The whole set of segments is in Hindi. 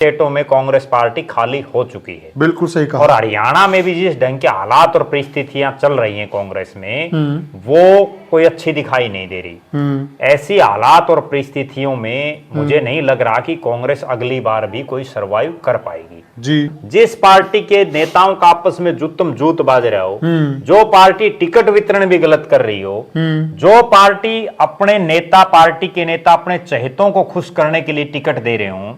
स्टेटों में कांग्रेस पार्टी खाली हो चुकी है। बिल्कुल सही कहा। और हरियाणा में भी जिस ढंग के हालात और परिस्थितियां चल रही हैं कांग्रेस में, वो कोई अच्छी दिखाई नहीं दे रही। ऐसी हालात और परिस्थितियों में मुझे नहीं लग रहा कि कांग्रेस अगली बार भी कोई सरवाइव कर पाएगी। जी। जिस पार्टी के नेताओं का आपस में जुत्तम जूत बाज रहा हो, जो पार्टी टिकट वितरण भी गलत कर रही हो, जो पार्टी अपने नेता, पार्टी के नेता अपने चहेतों को खुश करने के लिए टिकट दे रहे हो,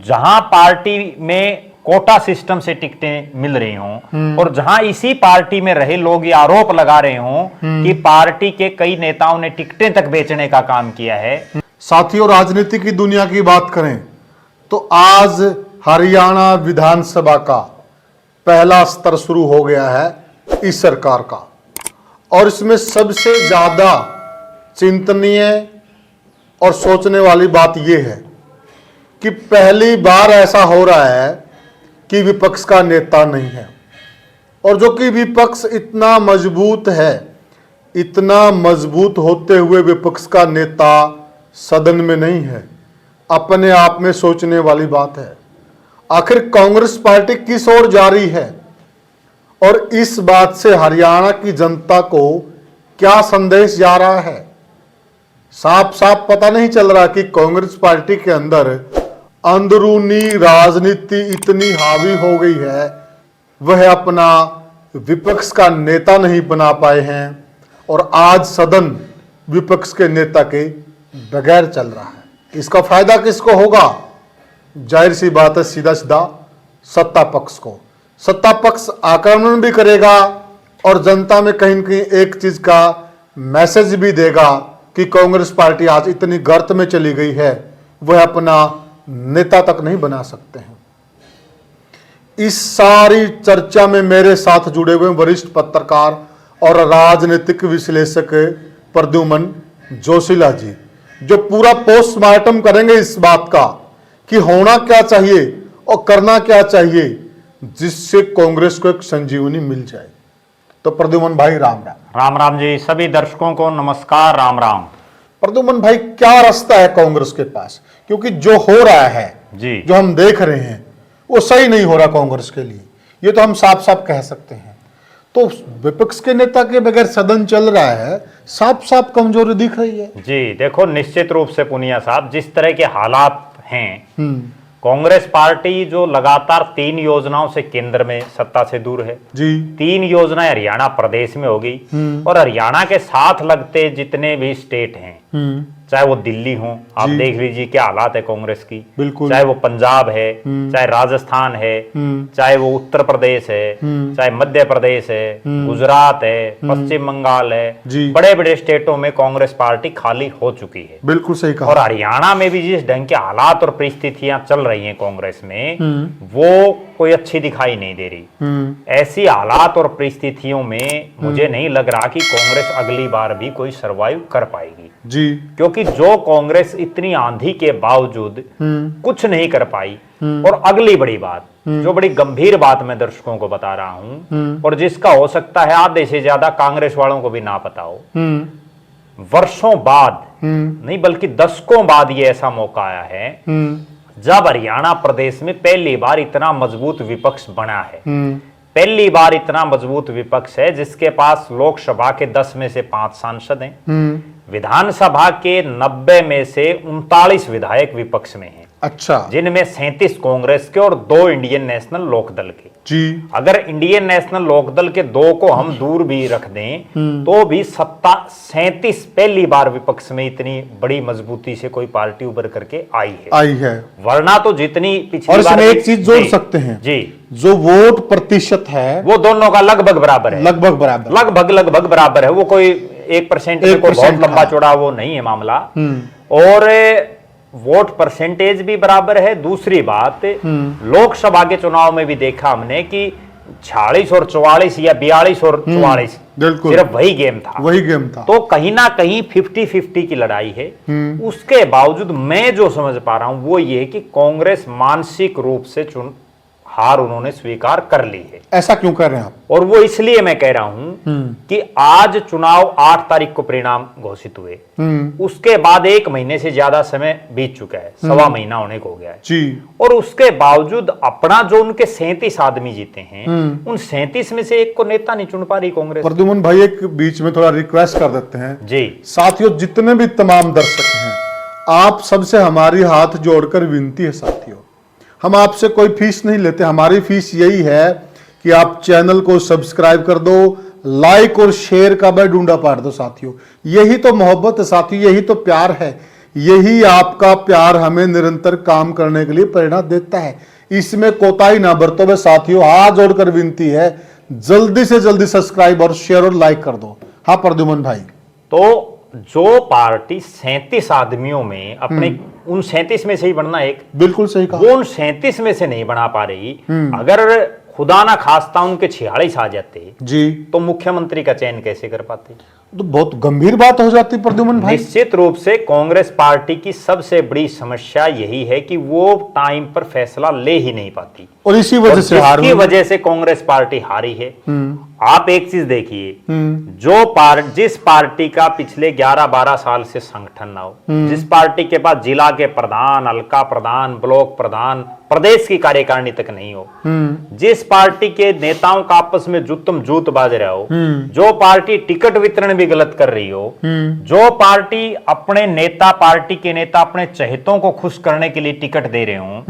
जहां पार्टी में कोटा सिस्टम से टिकटें मिल रही हों, और जहां इसी पार्टी में रहे लोग ये आरोप लगा रहे हों कि पार्टी के कई नेताओं ने टिकटें तक बेचने का काम किया है। साथियों, राजनीति की दुनिया की बात करें तो आज हरियाणा विधानसभा का पहला स्तर शुरू हो गया है इस सरकार का, और इसमें सबसे ज्यादा चिंतनीय और सोचने वाली बात यह है कि पहली बार ऐसा हो रहा है कि विपक्ष का नेता नहीं है, और जो कि विपक्ष इतना मजबूत है, इतना मजबूत होते हुए विपक्ष का नेता सदन में नहीं है, अपने आप में सोचने वाली बात है। आखिर कांग्रेस पार्टी किस ओर जा रही है, और इस बात से हरियाणा की जनता को क्या संदेश जा रहा है, साफ साफ पता नहीं चल रहा कि कांग्रेस पार्टी के अंदर अंदरूनी राजनीति इतनी हावी हो गई है, वह अपना विपक्ष का नेता नहीं बना पाए हैं, और आज सदन विपक्ष के नेता के बगैर चल रहा है। इसका फायदा किसको होगा? जाहिर सी बात है, सीधा सीधा सत्ता पक्ष को। सत्ता पक्ष आक्रमण भी करेगा और जनता में कहीं न कहीं एक चीज का मैसेज भी देगा कि कांग्रेस पार्टी आज इतनी गर्त में चली गई है, वह अपना नेता तक नहीं बना सकते हैं। इस सारी चर्चा में मेरे साथ जुड़े हुए वरिष्ठ पत्रकार और राजनीतिक विश्लेषक प्रद्युमन जोशीला जी, जो पूरा पोस्टमार्टम करेंगे इस बात का कि होना क्या चाहिए और करना क्या चाहिए जिससे कांग्रेस को एक संजीवनी मिल जाए। तो प्रद्युमन भाई, राम राम। राम राम जी, सभी दर्शकों को नमस्कार, राम राम। प्रद्युमन भाई, क्या रास्ता है कांग्रेस के पास? क्योंकि जो हो रहा है जी, जो हम देख रहे हैं वो सही नहीं हो रहा कांग्रेस के लिए, ये तो हम साफ साफ कह सकते हैं। तो विपक्ष के नेता के बगैर सदन चल रहा है, साफ साफ कमजोरी दिख रही है। जी देखो, निश्चित रूप से पुनिया साहब, जिस तरह के हालात हैं, कांग्रेस पार्टी जो लगातार 3 योजनाओं से केंद्र में सत्ता से दूर है जी, 3 योजनाएं हरियाणा प्रदेश में होगी, और हरियाणा के साथ लगते जितने भी स्टेट हैं, चाहे वो दिल्ली हो, आप देख लीजिए क्या हालात है कांग्रेस की, बिल्कुल, चाहे वो पंजाब है, चाहे राजस्थान है, चाहे वो उत्तर प्रदेश है, चाहे मध्य प्रदेश है, गुजरात है, पश्चिम बंगाल है, बड़े बड़े स्टेटों में कांग्रेस पार्टी खाली हो चुकी है। बिल्कुल सही कहा। और हरियाणा में भी जिस ढंग के हालात और परिस्थितियां चल रही हैं कांग्रेस में, वो कोई अच्छी दिखाई नहीं दे रही। ऐसी हालात और परिस्थितियों में मुझे नहीं लग रहा कि कांग्रेस अगली बार भी कोई सरवाइव कर पाएगी जी, क्योंकि जो कांग्रेस इतनी आंधी के बावजूद कुछ नहीं कर पाई, और अगली बड़ी बात, जो बड़ी गंभीर बात मैं दर्शकों को बता रहा हूं, और जिसका हो सकता है आधे से ज्यादा कांग्रेस वालों को भी ना पता हो, वर्षों बाद नहीं बल्कि दशकों बाद ये ऐसा मौका आया है जब हरियाणा प्रदेश में पहली बार इतना मजबूत विपक्ष बना है। पहली बार इतना मजबूत विपक्ष है जिसके पास लोकसभा के 10 में से 5 सांसद हैं, विधानसभा के 90 में से 39 विधायक विपक्ष में हैं। अच्छा, जिनमें 37 कांग्रेस के और 2 इंडियन नेशनल लोकदल के। जी, अगर इंडियन नेशनल लोकदल के 2 को हम दूर भी रख दें तो भी 37 पहली बार विपक्ष में इतनी बड़ी मजबूती से कोई पार्टी उभर करके आई है। वरना तो जितनी पिछली और बार, इसमें एक चीज जोड़ सकते हैं जी, जो वोट प्रतिशत है वो दोनों का लगभग बराबर है, लगभग बराबर है। वो कोई 1% में कोई बहुत लंबा चौड़ा वो नहीं है मामला, और वोट परसेंटेज भी बराबर है। दूसरी बात, लोकसभा के चुनाव में भी देखा हमने कि 46 और 44 या 42 और 44 सिर्फ वही गेम था। तो कहीं ना कहीं 50-50 की लड़ाई है। उसके बावजूद मैं जो समझ पा रहा हूं वो ये कि कांग्रेस मानसिक रूप से हार उन्होंने स्वीकार कर ली है। ऐसा क्यों कर रहे हैं आप? और वो इसलिए मैं कह रहा हूं कि आज चुनाव 8 तारीख को परिणाम घोषित हुए, उसके बाद 1 महीने से ज्यादा समय बीत चुका है, 1.25 महीना होने को हो गया है जी। और उसके बावजूद अपना जो उनके 37 आदमी जीते हैं, उन 37 में से एक को नेता नहीं चुन पा रही कांग्रेस। प्रद्युमन भाई एक बीच में थोड़ा रिक्वेस्ट कर देते हैं जी साथियों, जितने भी तमाम दर्शक हैं, आप सबसे हमारी हाथ जोड़कर विनती है साथियों, हम आपसे कोई फीस नहीं लेते। हमारी फीस यही है कि आप चैनल को सब्सक्राइब कर दो, लाइक और शेयर का बटन ढूंढा पाड़ दो साथियों। यही तो मोहब्बत है साथियों, यही तो प्यार है, यही आपका प्यार हमें निरंतर काम करने के लिए प्रेरणा देता है। इसमें कोताही ना बरतो वे साथियों, हाथ जोड़कर विनती है, जल्दी से जल्दी सब्सक्राइब और शेयर और लाइक कर दो। हाँ प्रद्युमन भाई, तो जो पार्टी 37 आदमियों में अपने उन 37 में से ही बनना एक, बिल्कुल सही कहा, वो उन 37 में से नहीं बना पा रही। अगर खुदा ना खास्ता उनके 46 आ जाते जी, तो मुख्यमंत्री का चयन कैसे कर पाते? तो बहुत गंभीर बात हो जाती प्रद्युमन भाई। निश्चित रूप से कांग्रेस पार्टी की सबसे बड़ी समस्या यही है कि वो टाइम पर फैसला ले ही नहीं पाती और इसी वजह से हार जिसकी हुई। वजह से कांग्रेस पार्टी हारी है। आप एक चीज देखिए, जिस पार्टी का पिछले 11-12 साल से संगठन ना हो, जिस पार्टी के पास जिला के प्रधान, हल्का प्रधान, ब्लॉक प्रधान, प्रदेश की कार्यकारिणी तक नहीं हो, जिस पार्टी के नेताओं का आपस में जुत्तम जूत बाज रहा हो, जो पार्टी टिकट वितरण भी गलत कर रही हो, जो पार्टी अपने नेता, पार्टी के नेता अपने चहेतों को खुश करने के लिए टिकट दे रहे हो,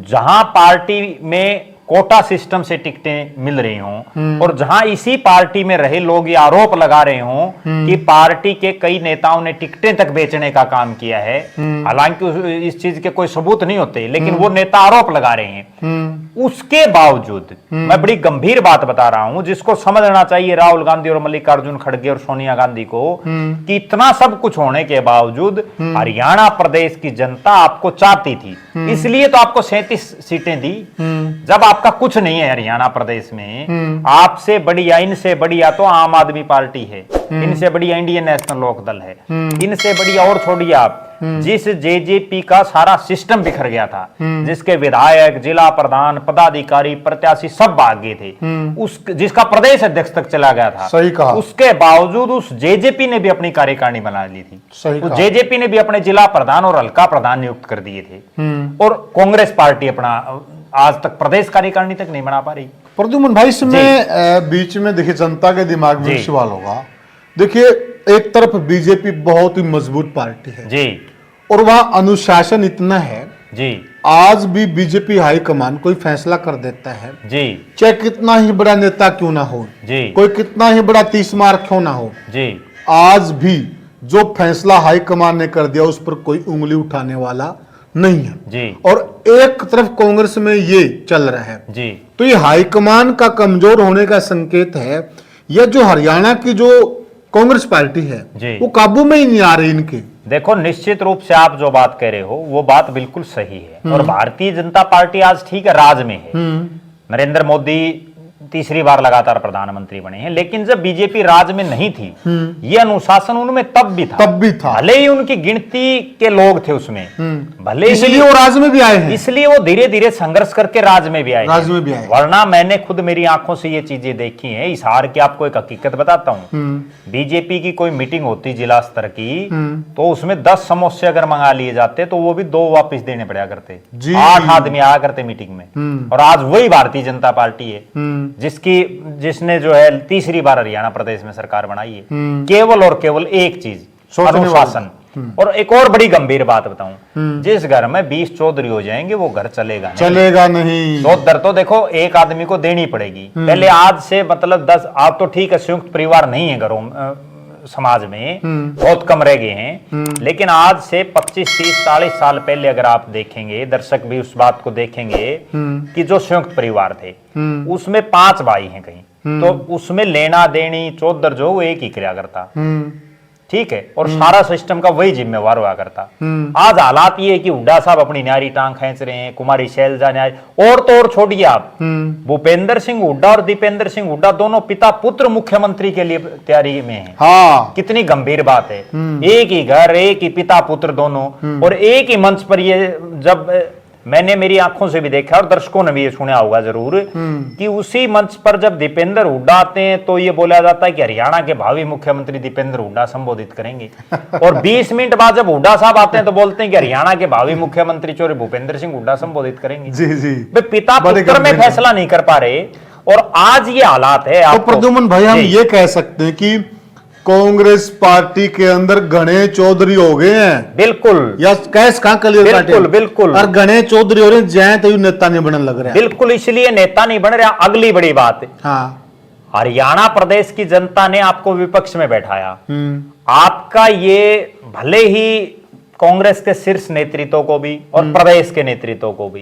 जहां पार्टी में कोटा सिस्टम से टिकटें मिल रही हों और जहां इसी पार्टी में रहे लोग ये आरोप लगा रहे हों कि पार्टी के कई नेताओं ने टिकटें तक बेचने का काम किया है, हालांकि इस चीज के कोई सबूत नहीं होते, लेकिन वो नेता आरोप लगा रहे हैं, उसके बावजूद मैं बड़ी गंभीर बात बता रहा हूं जिसको समझना चाहिए राहुल गांधी और मल्लिकार्जुन खड़गे और सोनिया गांधी को, कि इतना सब कुछ होने के बावजूद हरियाणा प्रदेश की जनता आपको चाहती थी, इसलिए तो आपको 37 सीटें दी। जब आपका कुछ नहीं है हरियाणा प्रदेश में, आपसे बढ़िया, इनसे बढ़िया तो आम आदमी पार्टी है, इनसे बढ़िया इंडियन नेशनल लोक दल है, इनसे बढ़िया, और छोड़िए आप, जिस जेजेपी का सारा सिस्टम बिखर गया था, जिसके विधायक, जिला प्रधान, पदाधिकारी, प्रत्याशी सब भाग गए थे, उस जिसका प्रदेश अध्यक्ष तक चला गया था, सही कहा, उसके बावजूद उस जेजेपी ने भी अपनी कार्यकारिणी बना ली थी, उस जेजेपी ने भी अपने जिला प्रधान और हल्का प्रधान नियुक्त कर दिए थे, और कांग्रेस पार्टी अपना आज तक प्रदेश कार्यकारिणी तक नहीं बना पा रही। प्रद्युमन भाई, इसमें बीच में देखिए जनता के दिमाग में सवाल होगा, देखिए एक तरफ बीजेपी बहुत ही मजबूत पार्टी है जी, और वहां अनुशासन इतना है जी, आज भी बीजेपी हाईकमान कोई फैसला कर देता है जी, चाहे कितना ही बड़ा नेता क्यों ना हो जी, कोई कितना ही बड़ा 30 मार क्यों ना हो जी, आज भी जो फैसला हाईकमान ने कर दिया उस पर कोई उंगली उठाने वाला नहीं है जी, और एक तरफ कांग्रेस में ये चल रहा है जी, तो ये हाईकमान का कमजोर होने का संकेत है, या जो हरियाणा की जो कांग्रेस पार्टी है जी, वो काबू में ही नहीं आ रही इनके। देखो निश्चित रूप से आप जो बात कह रहे हो वो बात बिल्कुल सही है, और भारतीय जनता पार्टी आज ठीक है राज में है, नरेंद्र मोदी तीसरी बार लगातार प्रधानमंत्री बने हैं, लेकिन जब बीजेपी राज में नहीं थी, ये अनुशासन उनमें तब भी था, भले ही उनकी गिनती के लोग थे उसमें, भले ही इसलिए वो राज में भी आए हैं, इसलिए वो धीरे धीरे संघर्ष करके राज में भी आए, वरना मैंने खुद मेरी आंखों से ये चीजें देखी हैं। इस हार की आपको एक हकीकत बताता हूँ, बीजेपी की कोई मीटिंग होती जिला स्तर की, तो उसमें 10 समोसे अगर मंगा लिए जाते तो वो भी 2 वापस देने पड़ा करते, 8 आदमी आया करते मीटिंग में, और आज वही भारतीय जनता पार्टी है जिसने जो है तीसरी बार हरियाणा प्रदेश में सरकार बनाई है, केवल और केवल एक चीज, अनुशासन। और एक और बड़ी गंभीर बात बताऊं, जिस घर में 20 चौधरी हो जाएंगे वो घर चलेगा नहीं। चौधर तो देखो एक आदमी को देनी पड़ेगी, पहले आज से मतलब 10, आप तो ठीक है संयुक्त परिवार नहीं है घरों समाज में, बहुत कम रह गए हैं, लेकिन आज से 25, 30, 40 साल पहले अगर आप देखेंगे, दर्शक भी उस बात को देखेंगे कि जो संयुक्त परिवार थे उसमें 5 भाई हैं कहीं, तो उसमें लेना देनी चौधर जो वो एक ही किया करता, ठीक है, और सारा सिस्टम का वही जिम्मेवार हुआ करता। आज हालात ये है कि हुड्डा साहब अपनी न्यारी टांग खींच रहे हैं, कुमारी शैलजा न्यारी, और तो और छोड़िए आप, भूपेंद्र सिंह हुड्डा और दीपेंद्र सिंह हुड्डा दोनों पिता पुत्र मुख्यमंत्री के लिए तैयारी में हैं। हाँ, कितनी गंभीर बात है, एक ही घर, एक ही पिता पुत्र दोनों, और एक ही मंच पर ये जब मैंने मेरी आंखों से भी देखा और दर्शकों ने भी ये सुना होगा जरूर कि उसी मंच पर जब दीपेंद्र हुड्डा आते हैं तो ये बोला जाता है कि हरियाणा के भावी मुख्यमंत्री दीपेंद्र हुड्डा संबोधित करेंगे और 20 मिनट बाद जब हुड्डा साहब आते हैं तो बोलते हैं कि हरियाणा के भावी मुख्यमंत्री चौधरी भूपेंद्र सिंह हुड्डा संबोधित करेंगे। जी जी, वे पिता पुत्र में फैसला नहीं कर पा रहे और आज ये हालात है। तो प्रद्युमन भाई हम ये कह सकते हैं कि कांग्रेस पार्टी के अंदर गणेश चौधरी हो गए हैं। बिल्कुल, या कैस कहां क्लियर बिल्कुल बिल्कुल, और गणेश चौधरी हो रहे हैं, जय तो नेता नहीं बनने लग रहे हैं। बिल्कुल, इसलिए नेता नहीं बन रहा। अगली बड़ी बात, हाँ, हरियाणा प्रदेश की जनता ने आपको विपक्ष में बैठाया। आपका ये भले ही कांग्रेस के शीर्ष नेतृत्व को भी और प्रदेश के नेतृत्व को भी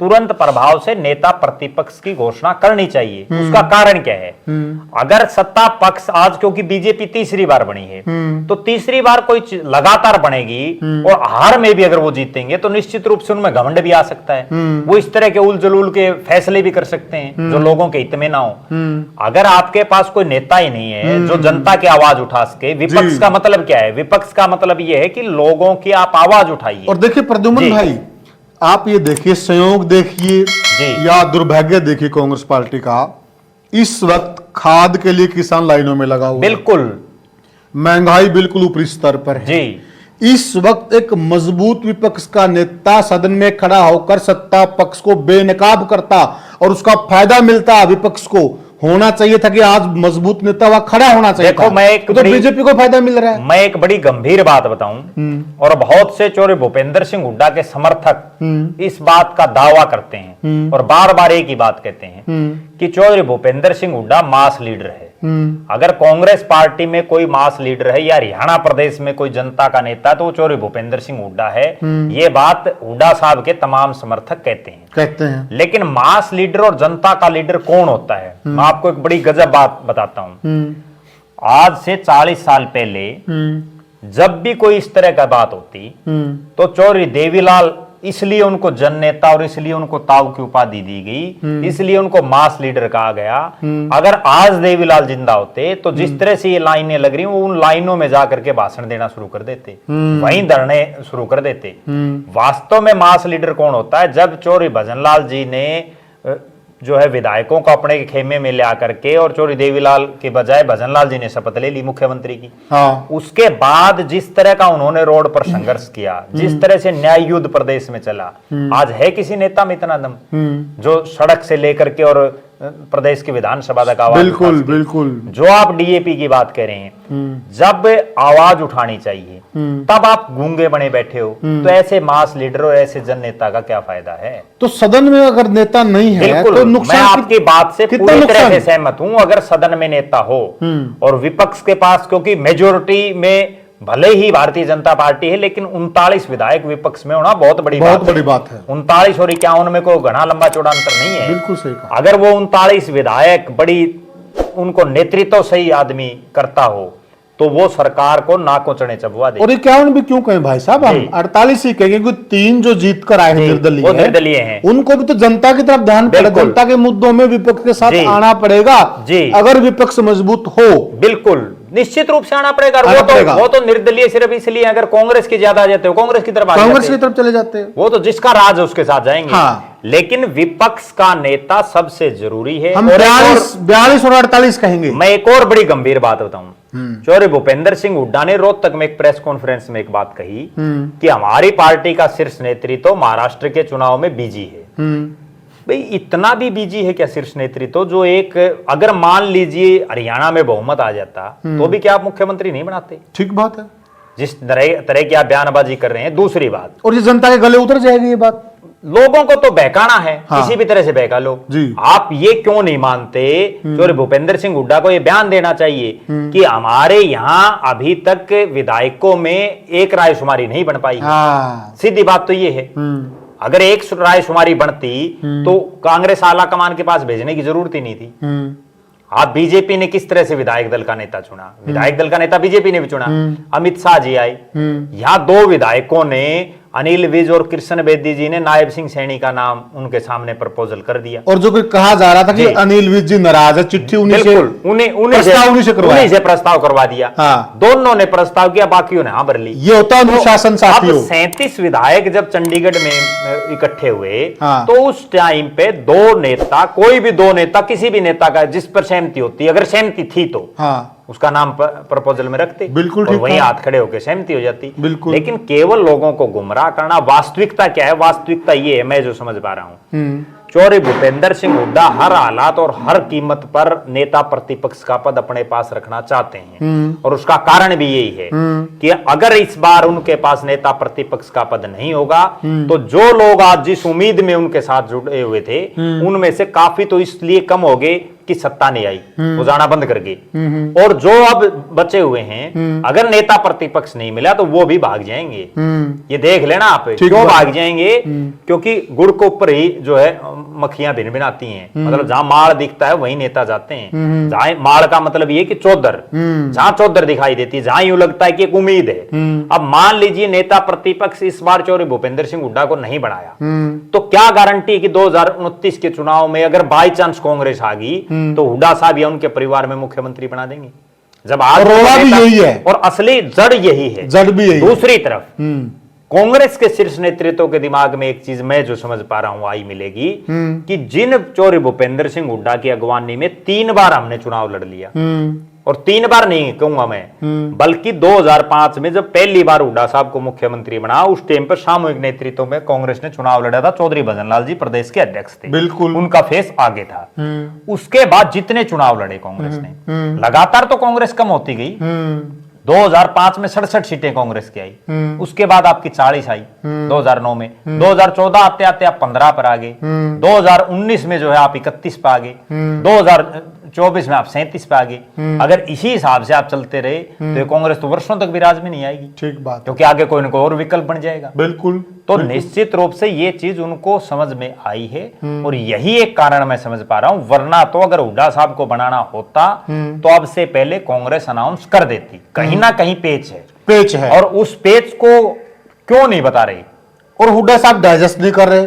तुरंत प्रभाव से नेता प्रतिपक्ष की घोषणा करनी चाहिए। उसका कारण क्या है? अगर सत्ता पक्ष आज, क्योंकि बीजेपी तीसरी बार बनी है, तो तीसरी बार कोई लगातार बनेगी और हार में भी अगर वो जीतेंगे तो निश्चित रूप से उनमें घमंड भी आ सकता है। वो इस तरह के उल जलूल के फैसले भी कर सकते हैं जो लोगों के हित में ना हो। अगर आपके पास कोई नेता ही नहीं है जो जनता की आवाज उठा सके, विपक्ष का मतलब क्या है? विपक्ष का मतलब यह है कि लोगों की आप आवाज उठाइए। और देखिए प्रद्युमन भाई, आप ये देखिए, संयोग देखिए या दुर्भाग्य देखिए कांग्रेस पार्टी का, इस वक्त खाद के लिए किसान लाइनों में लगा हुआ, बिल्कुल, महंगाई बिल्कुल ऊपरी स्तर पर है जी। इस वक्त एक मजबूत विपक्ष का नेता सदन में खड़ा होकर सत्ता पक्ष को बेनकाब करता और उसका फायदा मिलता विपक्ष को, होना चाहिए था कि आज मजबूत नेता वहां खड़ा होना चाहिए। देखो, मैं एक तो बीजेपी को फायदा मिल रहा है। मैं एक बड़ी गंभीर बात बताऊं और बहुत से चौधरी भूपेंद्र सिंह हुड्डा के समर्थक इस बात का दावा करते हैं और बार बार एक ही बात कहते हैं कि चौधरी भूपेंद्र सिंह हुड्डा मास लीडर है। अगर कांग्रेस पार्टी में कोई मास लीडर है या हरियाणा प्रदेश में कोई जनता का नेता तो वो चौधरी भूपेंद्र सिंह हुड्डा है। ये बात हुड्डा साहब के तमाम समर्थक कहते हैं। लेकिन मास लीडर और जनता का लीडर कौन होता है? मैं आपको एक बड़ी गजब बात बताता हूं। आज से 40 साल पहले जब भी कोई इस तरह का बात होती तो चौधरी देवीलाल, इसलिए उनको जन नेता और इसलिए उनको ताऊ की उपाधि दी गई, इसलिए उनको मास लीडर कहा गया। अगर आज देवीलाल जिंदा होते तो जिस तरह से ये लाइनें लग रही वो उन लाइनों में जाकर के भाषण देना शुरू कर देते, वहीं धरने शुरू कर देते। वास्तव में मास लीडर कौन होता है? जब चौधरी भजनलाल जी ने जो है विधायकों को अपने खेमे में ले आकर के और चौधरी देवीलाल के बजाय भजनलाल जी ने शपथ ले ली मुख्यमंत्री की, उसके बाद जिस तरह का उन्होंने रोड पर संघर्ष किया, जिस तरह से न्याय युद्ध प्रदेश में चला, आज है किसी नेता में इतना दम जो सड़क से लेकर के और प्रदेश की विधानसभा तक आवाज? बिल्कुल बिल्कुल। जो आप डीएपी की बात कर रहे हैं, जब आवाज उठानी चाहिए तब आप गूंगे बने बैठे हो, तो ऐसे मास लीडर और ऐसे जन नेता का क्या फायदा है? तो सदन में अगर नेता नहीं है तो नुकसान। मैं आपकी बात से पूरी तरह से सहमत हूं। अगर सदन में नेता हो और विपक्ष के पास, क्योंकि मेजोरिटी में भले ही भारतीय जनता पार्टी है लेकिन 39 विधायक विपक्ष में होना बहुत बड़ी बात है। 39 और 51 में कोई घना लंबा चौड़ा अंतर नहीं है। बिल्कुल सही कहा। अगर वो 39 विधायक बड़ी उनको नेतृत्व सही आदमी करता हो तो वो सरकार को नाकों चढ़े चबवा दे। और 51 भी क्यों कहें भाई साहब, हम 48 ही कहेंगे क्योंकि 3 जो जीत कर आए हैं निर्दलीय हैं, उनको भी तो जनता की तरफ ध्यान पड़े, जनता के मुद्दों में विपक्ष के साथ आना पड़ेगा अगर विपक्ष मजबूत हो। बिल्कुल, निश्चित रूप से आना पड़ेगा। वो तो निर्दलीय सिर्फ इसलिए, अगर कांग्रेस की ज्यादा आ जाते हो कांग्रेस की तरफ चले जाते हैं, वो तो जिसका राज है उसके साथ जाएंगे। लेकिन विपक्ष का नेता सबसे जरूरी है। हम 42 और 48 कहेंगे। मैं एक और बड़ी गंभीर बात बताऊं। चौधरी भूपेंद्र सिंह हुड्डा ने रोहतक में एक प्रेस कॉन्फ्रेंस में एक बात कही कि हमारी पार्टी का शीर्ष नेतृत्व महाराष्ट्र के चुनाव में बिजी है। भाई इतना भी बिजी है क्या शीर्ष नेतृत्व? जो एक, अगर मान लीजिए हरियाणा में बहुमत आ जाता तो भी क्या आप मुख्यमंत्री नहीं बनाते? ठीक बात है, जिस तरह की आप बयानबाजी कर रहे हैं। दूसरी बात, और ये जनता के गले उतर जाएगी ये बात। लोगों को तो बहकाना है, किसी भी तरह से बहका लो। आप ये क्यों नहीं मानते? चौधरी भूपेंद्र सिंह हुड्डा को ये बयान देना चाहिए कि हमारे यहाँ अभी तक विधायकों में एक रायशुमारी नहीं बन पाई। सीधी बात तो ये है। अगर एक रायशुमारी बनती तो कांग्रेस आला कमान के पास भेजने की जरूरत ही नहीं थी। आप बीजेपी ने किस तरह से विधायक दल का नेता चुना? विधायक दल का नेता बीजेपी ने भी चुना। अमित शाह जी आए, यहाँ 2 विधायकों ने अनिल विज और कृष्ण बेदी जी ने नायब सिंह सैनी का नाम उनके सामने प्रपोजल कर दिया। और जो कि कहा जा रहा था कि अनिल विज जी नाराज है, चिट्ठी उन्हीं से प्रस्ताव करवा दिया। हाँ। दोनों ने प्रस्ताव किया, बाकियों ने हाँ भर ली। ये होता है अनुशासन साथियों। 37 विधायक जब चंडीगढ़ में इकट्ठे हुए, हाँ। तो उस टाइम पे दो नेता, कोई भी दो नेता, किसी भी नेता का जिस पर सहमति होती, अगर सहमति थी तो हाँ। उसका नाम प्रपोजल में रखते, बिल्कुल, और वहीं हाथ खड़े होकर सहमति हो जाती। बिल्कुल। लेकिन केवल लोगों को गुमराह करना। वास्तविकता क्या है? वास्तविकता ये है, मैं जो समझ पा रहा हूं, चौधरी भूपेंद्र सिंह हुड्डा हर हालात और हर कीमत पर नेता प्रतिपक्ष का पद अपने पास रखना चाहते हैं, और उसका कारण भी यही है कि अगर इस बार उनके पास नेता प्रतिपक्ष का पद नहीं होगा, तो जो लोग आज जिस उम्मीद में उनके साथ जुड़े हुए थे, उनमें से काफी तो इसलिए कम हो गए कि सत्ता नहीं आई, वो जाना बंद कर गए। और जो अब बचे हुए हैं, अगर नेता प्रतिपक्ष नहीं मिला तो वो भी भाग जाएंगे। ये देख लेना आप, क्यों भाग जाएंगे? क्योंकि गुड़ के ऊपर ही जो है मक्खियां भिन भिन आती हैं। मतलब जहां माड़ दिखता है वहीं नेता जाते हैं। जहां माड़ का मतलब ये कि चौधर, जहां चौधर दिखाई देती है, जहां यूं लगता है कि एक उम्मीद है। अब मान लीजिए नेता प्रतिपक्ष इस बार चौधरी भूपेंद्र सिंह हुड्डा को नहीं बनाया, तो क्या गारंटी है कि 2029 के चुनाव में अगर बाई चांस कांग्रेस आ गई तो हुड्डा साहब या उनके परिवार में मुख्यमंत्री बना देंगे? जब आज रोड़ा भी यही है और असली जड़ यही है, जड़ भी यही। दूसरी तरफ कांग्रेस के शीर्ष नेतृत्व के दिमाग में एक चीज मैं जो समझ पा रहा हूं आई मिलेगी कि जिन चौधरी भूपेंद्र सिंह हुड्डा की अगवानी में 3 बार हमने चुनाव लड़ लिया, और 3 बार नहीं कहूंगा मैं, बल्कि 2005 में जब पहली बार हुड्डा साहब को मुख्यमंत्री बना, उस टाइम पर सामूहिक नेतृत्व में कांग्रेस ने चुनाव लड़ा था। चौधरी भजनलाल जी प्रदेश के अध्यक्ष थे, बिल्कुल उनका फेस आगे था। उसके बाद जितने चुनाव लड़े कांग्रेस ने, लगातार तो कांग्रेस कम होती गई। 2005 में 67 सीटें कांग्रेस की आई, उसके बाद आपकी 40 आई 2009 में, 2014 आते आते आप 15 पर आ गए, 2019 में जो है आप 31 पे आ गए, 2024 में आप 37 पे आ गए। अगर इसी हिसाब से आप चलते रहे तो ये कांग्रेस तो वर्षों तक विराज में नहीं आएगी। ठीक बात, क्योंकि आगे कोई न कोई और विकल्प बन जाएगा। बिल्कुल। तो निश्चित रूप से ये चीज उनको समझ में आई है, और यही एक कारण मैं समझ पा रहा हूं। वरना तो अगर हुड्डा साहब को बनाना होता तो अब से पहले कांग्रेस अनाउंस कर देती। कहीं ना कहीं पेच है, और उस पेच को क्यों नहीं बता रही, और हुड्डा साहब डाइजेस्ट नहीं कर रहे।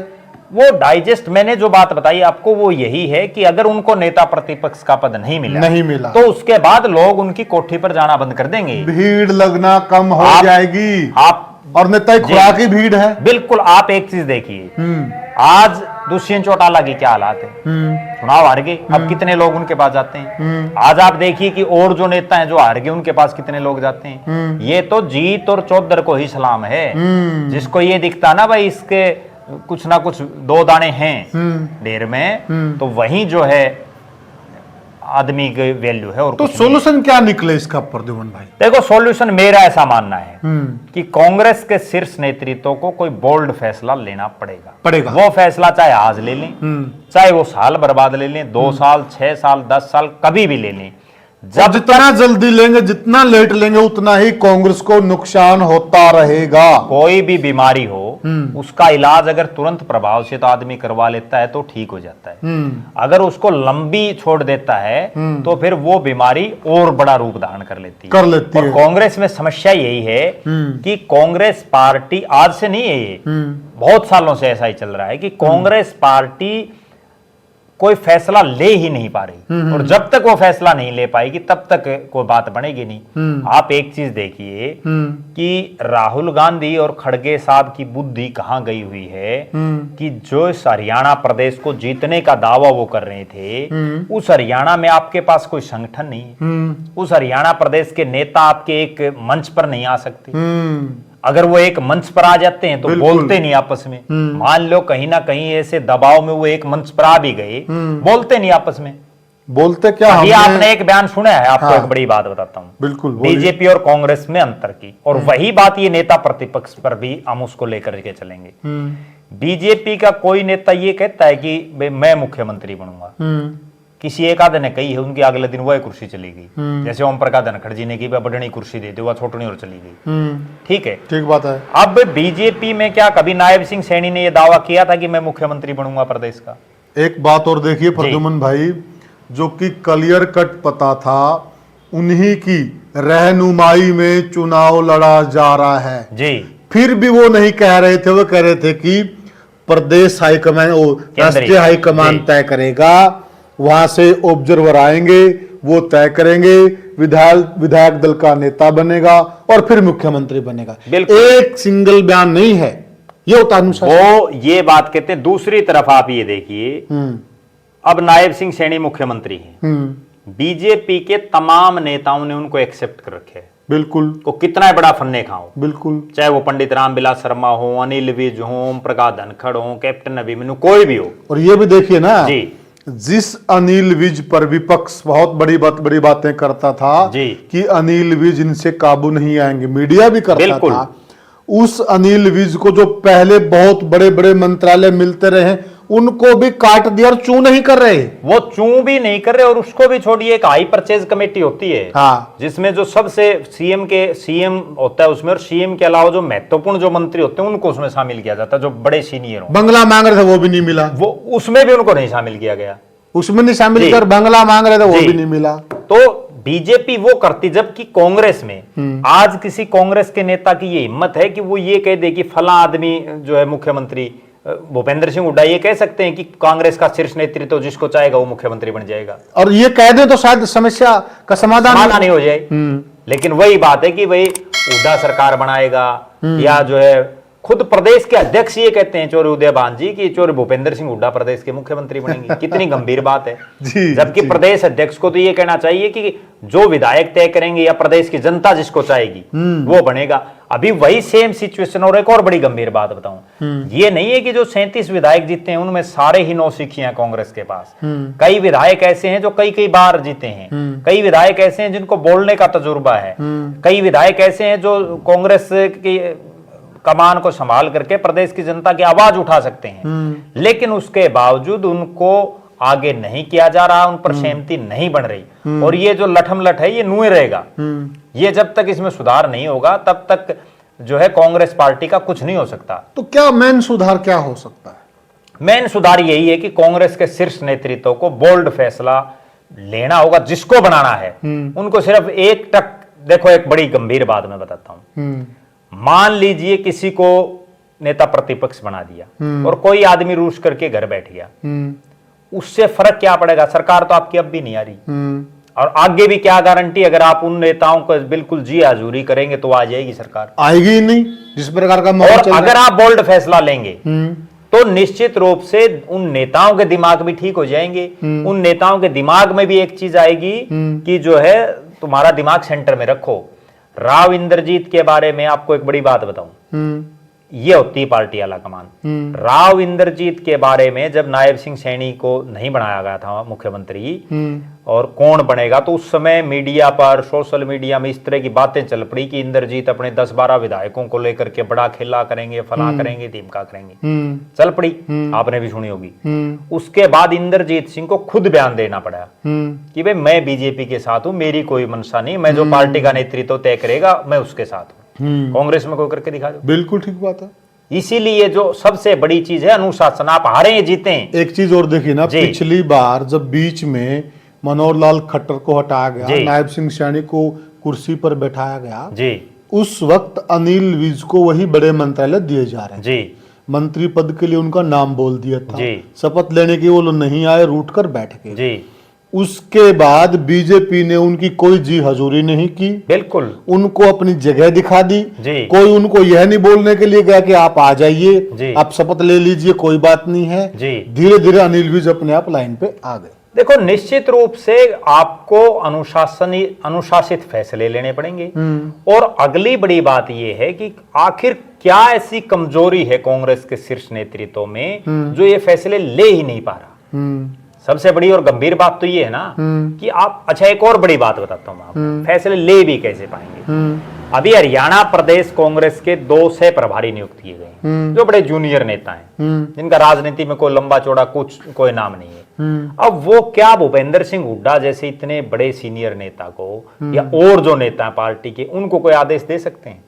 वो डाइजेस्ट, मैंने जो बात बताई आपको वो यही है कि अगर उनको नेता प्रतिपक्ष का पद नहीं मिला तो उसके बाद लोग उनकी कोठी पर जाना बंद कर देंगे, भीड़ लगना कम हो जाएगी। आप और नेता खुराक की भीड़ है। बिल्कुल। आप एक चीज देखिए, आज दुष्यंत चौटाला की क्या हालात है, चुनाव हार गए, अब कितने लोग उनके पास जाते हैं। आज आप देखिए कि और जो नेता हैं जो हार गए उनके पास कितने लोग जाते हैं। ये तो जीत और चौधर को ही सलाम है। जिसको ये दिखता ना भाई इसके कुछ ना कुछ 2 दाने हैं ढेर में, तो वही जो है आदमी की वैल्यू है। और तो सॉल्यूशन क्या निकले इसका प्रद्युमन भाई? देखो, सॉल्यूशन मेरा ऐसा मानना है कि कांग्रेस के शीर्ष नेतृत्व को कोई बोल्ड फैसला लेना पड़ेगा। वो फैसला चाहे आज ले लें, चाहे वो साल बर्बाद ले लें, 2 साल, 6 साल, 10 साल, कभी भी ले लें। जब जितना जल्दी लेंगे, जितना लेट लेंगे, उतना ही कांग्रेस को नुकसान होता रहेगा। कोई भी बीमारी हो, उसका इलाज अगर तुरंत प्रभाव से तो आदमी करवा लेता है तो ठीक हो जाता है। अगर उसको लंबी छोड़ देता है तो फिर वो बीमारी और बड़ा रूप धारण कर लेती है। और कांग्रेस में समस्या यही है कि कांग्रेस पार्टी आज से नहीं है, ये बहुत सालों से ऐसा ही चल रहा है कि कांग्रेस पार्टी कोई फैसला ले ही नहीं पा रही, और जब तक वो फैसला नहीं ले पाएगी तब तक कोई बात बनेगी नहीं। आप एक चीज देखिए कि राहुल गांधी और खड़गे साहब की बुद्धि कहां गई हुई है कि जो इस हरियाणा प्रदेश को जीतने का दावा वो कर रहे थे, उस हरियाणा में आपके पास कोई संगठन नहीं है। उस हरियाणा प्रदेश के नेता आपके एक मंच पर नहीं आ सकते। अगर वो एक मंच पर आ जाते हैं तो बोलते नहीं आपस में। मान लो कहीं ना कहीं ऐसे दबाव में वो एक मंच पर आ भी गए, बोलते नहीं आपस में। बोलते क्या? आपने एक बयान सुना है, आपको एक बड़ी बात बताता हूं, बिल्कुल, बीजेपी और कांग्रेस में अंतर की, और वही बात ये नेता प्रतिपक्ष पर भी हम उसको लेकर के चलेंगे। बीजेपी का कोई नेता ये कहता है कि मैं मुख्यमंत्री बनूंगा, किसी एक आधे ने कही है, उनकी अगले दिन वह कुर्सी चली गई। जैसे ओम प्रकाश धनखड़ जी ने की बड़नी कुर्सी दे दी, वह छोटनी और चली गई। ठीक है, ठीक बात है। अब बीजेपी में क्या कभी नायब सिंह सैनी ने यह दावा किया था कि मैं मुख्यमंत्री बनूंगा प्रदेश का? एक बात और देखिए प्रद्युमन भाई, जो कि क्लियर कट पता था, उन्हीं की रहनुमाई में चुनाव लड़ा जा रहा है जी। फिर भी वो नहीं कह रहे थे, वो कह रहे थे कि प्रदेश हाईकमान, राष्ट्रीय हाईकमान तय करेगा, वहां से ऑब्जर्वर आएंगे, वो तय करेंगे, विधायक दल का नेता बनेगा और फिर मुख्यमंत्री बनेगा। एक सिंगल बयान नहीं है, ये होता अनुशासन। वो ये बात कहते हैं। दूसरी तरफ आप ये देखिए, अब नायब सिंह सैनी मुख्यमंत्री हैं, बीजेपी के तमाम नेताओं ने उनको एक्सेप्ट कर रखे हैं। बिल्कुल, को कितना बड़ा फन्ने खाओ, बिल्कुल, चाहे वो पंडित रामविलास शर्मा हो, अनिल विज हो, ओम प्रकाश धनखड़ हो, कैप्टन अभिमन्यु, कोई भी हो। और ये भी देखिए ना जी, जिस अनिल विज पर विपक्ष बहुत बड़ी बातें करता था जी, कि अनिल विज इनसे काबू नहीं आएंगे, मीडिया भी करता था, उस अनिल विज को जो पहले बहुत बड़े बड़े मंत्रालय मिलते रहे, उनको भी काट दिया और चू नहीं कर रहे। वो चू भी नहीं कर रहे। और उसको भी छोड़िए, एक हाई परचेज कमेटी होती है, हाँ, जिसमें जो सबसे सीएम होता है उसमें, और सीएम के अलावा जो महत्वपूर्ण जो मंत्री होते हैं उनको उसमें शामिल किया जाता है, जो बड़े सीनियर हो। बंगला मांग रहे थे, वो भी नहीं मिला, वो उसमें भी उनको नहीं शामिल किया गया, उसमें नहीं शामिल कर बंगला मांग रहे थे, वो भी नहीं मिला। तो बीजेपी वो करती, जबकि कांग्रेस में आज किसी कांग्रेस के नेता की ये हिम्मत है कि वो ये कह दे कि फला आदमी जो है मुख्यमंत्री, भूपेंद्र सिंह हुड्डा ये कह सकते हैं कि कांग्रेस का शीर्ष नेतृत्व जिसको चाहेगा वो मुख्यमंत्री बन जाएगा, और ये कह दे तो शायद समस्या का समाधान नहीं हो जाए। लेकिन वही बात है कि भाई हुड्डा सरकार बनाएगा, या जो है खुद प्रदेश के अध्यक्ष ये कहते हैं चौरे उदयभान जी कि चौरे भूपेंद्र सिंह हुड्डा प्रदेश के मुख्यमंत्री बनेंगे। कितनी गंभीर बात है। जबकि प्रदेश अध्यक्ष को तो ये कहना चाहिए कि जो विधायक तय करेंगे या प्रदेश की जनता जिसको चाहेगी वो बनेगा। अभी वही सेम सिचुएशन। और एक और बड़ी गंभीर बात बताऊं, ये नहीं है कि जो 37 विधायक जीते हैं उनमें सारे ही नौसिखिए हैं कांग्रेस के पास। कई विधायक ऐसे हैं जो कई बार जीते हैं, कई विधायक ऐसे हैं जिनको बोलने का तजुर्बा है, कई विधायक ऐसे हैं जो कांग्रेस की कमान को संभाल करके प्रदेश की जनता की आवाज उठा सकते हैं। लेकिन उसके बावजूद उनको आगे नहीं किया जा रहा, उन पर सहमति नहीं बन रही, और ये जो लठमलठ है ये नुए रहेगा। ये जब तक इसमें सुधार नहीं होगा तब तक जो है कांग्रेस पार्टी का कुछ नहीं हो सकता। तो क्या मेन सुधार क्या हो सकता है? मेन सुधार यही है कि कांग्रेस के शीर्ष नेतृत्व को बोल्ड फैसला लेना होगा। जिसको बनाना है उनको सिर्फ एक टक देखो, एक बड़ी गंभीर बात मैं बताता हूं। मान लीजिए किसी को नेता प्रतिपक्ष बना दिया और कोई आदमी रूस करके घर बैठ गया, उससे फर्क क्या पड़ेगा? सरकार तो आपकी अब भी नहीं आ रही, और आगे भी क्या गारंटी अगर आप उन नेताओं को बिल्कुल जी हाजूरी करेंगे तो आ जाएगी सरकार? आएगी ही नहीं जिस प्रकार का माहौल चल रहा है। अगर आप बोल्ड फैसला लेंगे तो निश्चित रूप से उन नेताओं के दिमाग भी ठीक हो जाएंगे। उन नेताओं के दिमाग में भी एक चीज आएगी कि जो है तुम्हारा दिमाग सेंटर में रखो। राव इंद्रजीत के बारे में आपको एक बड़ी बात बताऊं, ये होती पार्टी आला कमान। राव इंद्रजीत के बारे में जब नायब सिंह सैनी को नहीं बनाया गया था मुख्यमंत्री और कौन बनेगा, तो उस समय मीडिया पर, सोशल मीडिया में इस तरह की बातें चल पड़ी कि इंद्रजीत अपने 10-12 विधायकों को लेकर के बड़ा खेला करेंगे, फला करेंगे, धीमका करेंगे, चल पड़ी, आपने भी सुनी होगी। उसके बाद इंद्रजीत सिंह को खुद बयान देना पड़ा कि भाई मैं बीजेपी के साथ हूं, मेरी कोई मंशा नहीं, मैं जो पार्टी का नेतृत्व तय करेगा मैं उसके साथ हूं। कांग्रेस में कोई करके दिखा दो। बिल्कुल ठीक बात है। इसीलिए जो सबसे बड़ी चीज है अनुशासन। आप हारे जीते। एक चीज और देखिए ना, पिछली बार जब बीच में मनोहर लाल खट्टर को हटाया गया, नायब सिंह सैनी को कुर्सी पर बैठाया गया जी, उस वक्त अनिल विज को वही बड़े मंत्रालय दिए जा रहे हैं जी, मंत्री पद के लिए उनका नाम बोल दिया था जी, शपथ लेने के वो लोग नहीं आए, रूठ कर बैठ गए जी। उसके बाद बीजेपी ने उनकी कोई जी हजूरी नहीं की, बिल्कुल उनको अपनी जगह दिखा दी। कोई उनको यह नहीं बोलने के लिए गया कि आप आ जाइए, आप शपथ ले लीजिए, कोई बात नहीं है। धीरे धीरे अनिल विज अपने आप लाइन पे आ गए। देखो, निश्चित रूप से आपको अनुशासित फैसले लेने पड़ेंगे। और अगली बड़ी बात यह है कि आखिर क्या ऐसी कमजोरी है कांग्रेस के शीर्ष नेतृत्व में जो ये फैसले ले ही नहीं पा रहा। सबसे बड़ी और गंभीर बात तो ये है ना कि आप, अच्छा एक और बड़ी बात बताता हूं आपको, फैसले ले भी कैसे पाएंगे। अभी हरियाणा प्रदेश कांग्रेस के 2 सह प्रभारी नियुक्त किए गए जो बड़े जूनियर नेता हैं, जिनका राजनीति में कोई लंबा चौड़ा कोई नाम नहीं है। अब वो क्या भूपेंद्र सिंह हुड्डा जैसे इतने बड़े सीनियर नेता को या और जो नेता है पार्टी के, उनको कोई आदेश दे सकते हैं?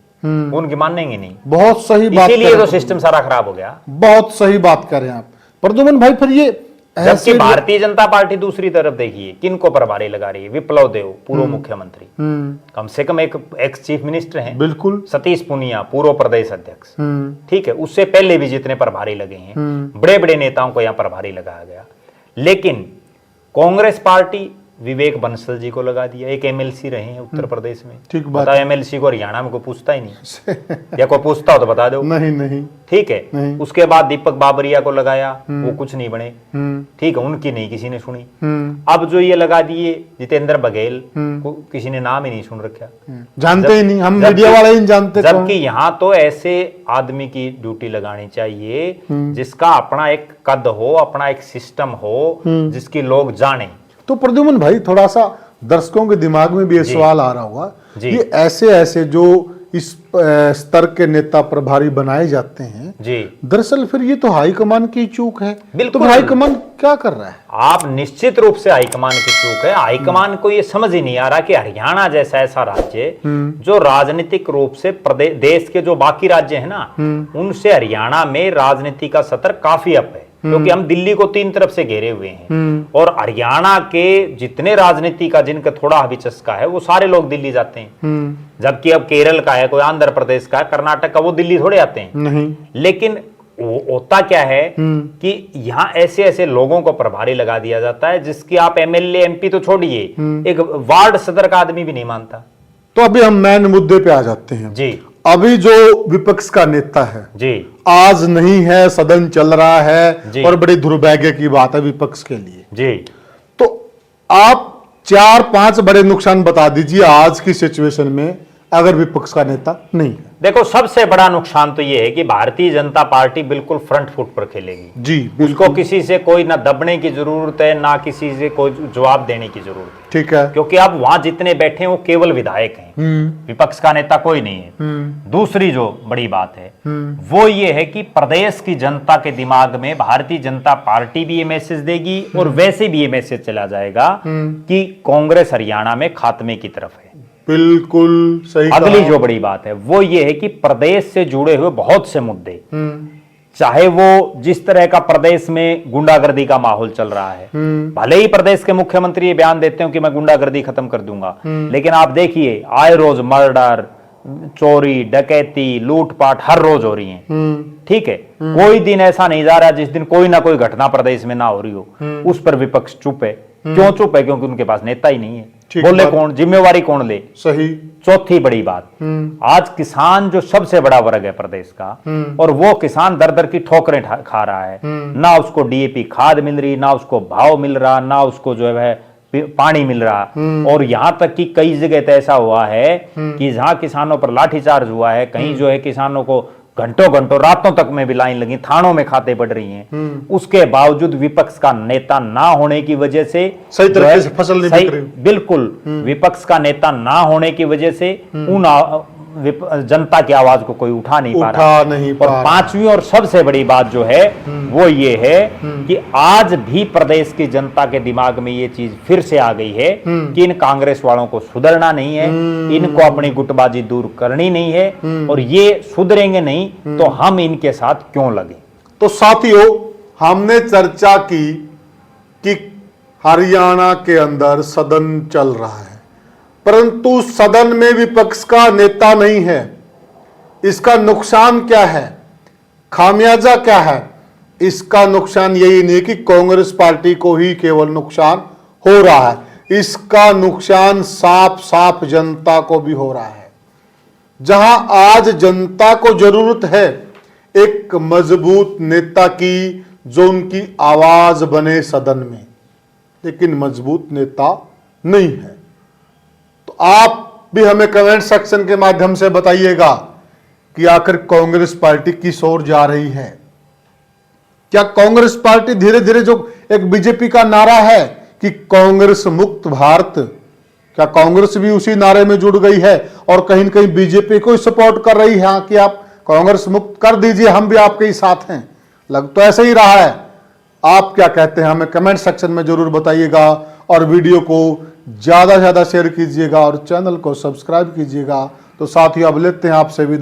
उनकी मानेंगे नहीं। बहुत सही बात, इसीलिए तो सिस्टम सारा खराब हो गया। बहुत सही बात कर रहे हैं आप प्रद्युमन भाई। फिर ये जबकि भारतीय जनता पार्टी दूसरी तरफ देखिए किनको प्रभारी लगा रही है। विप्लव देव पूर्व मुख्यमंत्री, कम से कम एक एक्स चीफ मिनिस्टर हैं। बिल्कुल। सतीश पुनिया पूर्व प्रदेश अध्यक्ष, ठीक है, उससे पहले भी जितने प्रभारी लगे हैं, बड़े बड़े नेताओं को यहां प्रभारी लगाया गया। लेकिन कांग्रेस पार्टी विवेक बंसल जी को लगा दिया। एक एमएलसी रहे हैं उत्तर प्रदेश में, ठीक बात। बताओ, एमएलसी को हरियाणा में कोई पूछता ही नहीं या कोई पूछता हो तो बता दो। नहीं नहीं, ठीक है। उसके बाद दीपक बाबरिया को लगाया, वो कुछ नहीं बने, ठीक है, उनकी नहीं किसी ने सुनी। अब जो ये लगा दिए जितेंद्र बघेल को किसी ने नाम ही नहीं सुन रखा, जानते ही नहीं, हम मीडिया वाले ही जानते। जबकि यहाँ तो ऐसे आदमी की ड्यूटी लगानी चाहिए जिसका अपना एक कद हो, अपना एक सिस्टम हो, जिसकी लोग जाने। तो प्रद्युमन भाई, थोड़ा सा दर्शकों के दिमाग में भी ये सवाल आ रहा होगा, ये ऐसे ऐसे जो इस स्तर के नेता प्रभारी बनाए जाते हैं जी, दरअसल फिर ये तो हाईकमान की चूक है। बिल्कुल। तो हाईकमान क्या कर रहा है? आप निश्चित रूप से हाईकमान की चूक है। हाईकमान को ये समझ ही नहीं आ रहा कि हरियाणा जैसा ऐसा राज्य जो राजनीतिक रूप से देश के जो बाकी राज्य है ना, उनसे हरियाणा में राजनीति का सतर काफी अप है, क्योंकि हम दिल्ली को तीन तरफ से घेरे हुए हैं और हरियाणा के जितने राजनीति का जिनका थोड़ा भी चस्का है वो सारे लोग दिल्ली जाते हैं। जबकि अब केरल का है, कोई आंध्र प्रदेश का है, कर्नाटक का, वो दिल्ली थोड़े आते हैं। नहीं। लेकिन होता क्या है कि यहाँ ऐसे ऐसे लोगों को प्रभारी लगा दिया जाता है जिसकी आप एमएलए एमपी तो छोड़िए, एक वार्ड सदर का आदमी भी नहीं मानता। तो अभी हम मेन मुद्दे पे आ जाते हैं जी। अभी जो विपक्ष का नेता है जी, आज नहीं है, सदन चल रहा है और बड़ी दुर्भाग्य की बात है विपक्ष के लिए जी। तो आप 4-5 बड़े नुकसान बता दीजिए आज की सिचुएशन में अगर विपक्ष का नेता नहीं है। देखो, सबसे बड़ा नुकसान तो ये है कि भारतीय जनता पार्टी बिल्कुल फ्रंट फुट पर खेलेगी जी। उसको किसी से कोई ना दबने की जरूरत है, ना किसी से कोई जवाब देने की जरूरत है, ठीक है, क्योंकि अब वहां जितने बैठे हैं वो केवल विधायक हैं, विपक्ष का नेता कोई नहीं है। दूसरी जो बड़ी बात है वो ये है कि प्रदेश की जनता के दिमाग में भारतीय जनता पार्टी भी ये मैसेज देगी और वैसे भी ये मैसेज चला जाएगा कि कांग्रेस हरियाणा में खात्मे की तरफ है। बिल्कुल सही। अगली जो बड़ी बात है वो ये है कि प्रदेश से जुड़े हुए बहुत से मुद्दे, चाहे वो जिस तरह का प्रदेश में गुंडागर्दी का माहौल चल रहा है, भले ही प्रदेश के मुख्यमंत्री ये बयान देते हो कि मैं गुंडागर्दी खत्म कर दूंगा, लेकिन आप देखिए आए रोज मर्डर, चोरी, डकैती, लूटपाट हर रोज हो रही है, ठीक है। कोई दिन ऐसा नहीं जा रहा जिस दिन कोई ना कोई घटना प्रदेश में ना हो रही हो। उस पर विपक्ष चुप है। क्यों चुप है? क्योंकि उनके पास नेता ही नहीं है। बोले कौन, जिम्मेवारी कौन ले? सही। चौथी बड़ी बात, आज किसान जो सबसे बड़ा वर्ग है प्रदेश का, और वो किसान दर दर की ठोकरें खा रहा है, ना उसको डीएपी खाद मिल रही, ना उसको भाव मिल रहा, ना उसको जो है पानी मिल रहा। और यहां तक कि कई जगह तो ऐसा हुआ है कि जहां किसानों पर लाठीचार्ज हुआ है, कहीं जो है किसानों को घंटों घंटों रातों तक में भी लाइन लगी, थानों में खाते पड़ रही हैं। उसके बावजूद विपक्ष का नेता ना होने की वजह से सही तरीके से फसल नहीं बिक रही। बिल्कुल, विपक्ष का नेता ना होने की वजह से उन जनता की आवाज को कोई उठा नहीं पा रहा। और पांचवी और सबसे बड़ी बात जो है वो ये है कि आज भी प्रदेश की जनता के दिमाग में ये चीज फिर से आ गई है कि इन कांग्रेस वालों को सुधरना नहीं है, इनको अपनी गुटबाजी दूर करनी नहीं है, और ये सुधरेंगे नहीं तो हम इनके साथ क्यों लगे। तो साथियों, हमने चर्चा की कि हरियाणा के अंदर सदन चल रहा है, परंतु सदन में विपक्ष का नेता नहीं है। इसका नुकसान क्या है, खामियाजा क्या है? इसका नुकसान यही नहीं कि कांग्रेस पार्टी को ही केवल नुकसान हो रहा है, इसका नुकसान साफ साफ जनता को भी हो रहा है। जहां आज जनता को जरूरत है एक मजबूत नेता की जो उनकी आवाज बने सदन में, लेकिन मजबूत नेता नहीं है। तो आप भी हमें कमेंट सेक्शन के माध्यम से बताइएगा कि आखिर कांग्रेस पार्टी किस ओर जा रही है। क्या कांग्रेस पार्टी धीरे धीरे, जो एक बीजेपी का नारा है कि कांग्रेस मुक्त भारत, क्या कांग्रेस भी उसी नारे में जुड़ गई है और कहीं न कहीं बीजेपी को सपोर्ट कर रही है कि आप कांग्रेस मुक्त कर दीजिए, हम भी आपके ही साथ हैं? लग तो ऐसे ही रहा है। आप क्या कहते हैं हमें कमेंट सेक्शन में जरूर बताइएगा, और वीडियो को ज्यादा से ज्यादा शेयर कीजिएगा और चैनल को सब्सक्राइब कीजिएगा। तो साथियों, अब लेते हैं आपसे विदा।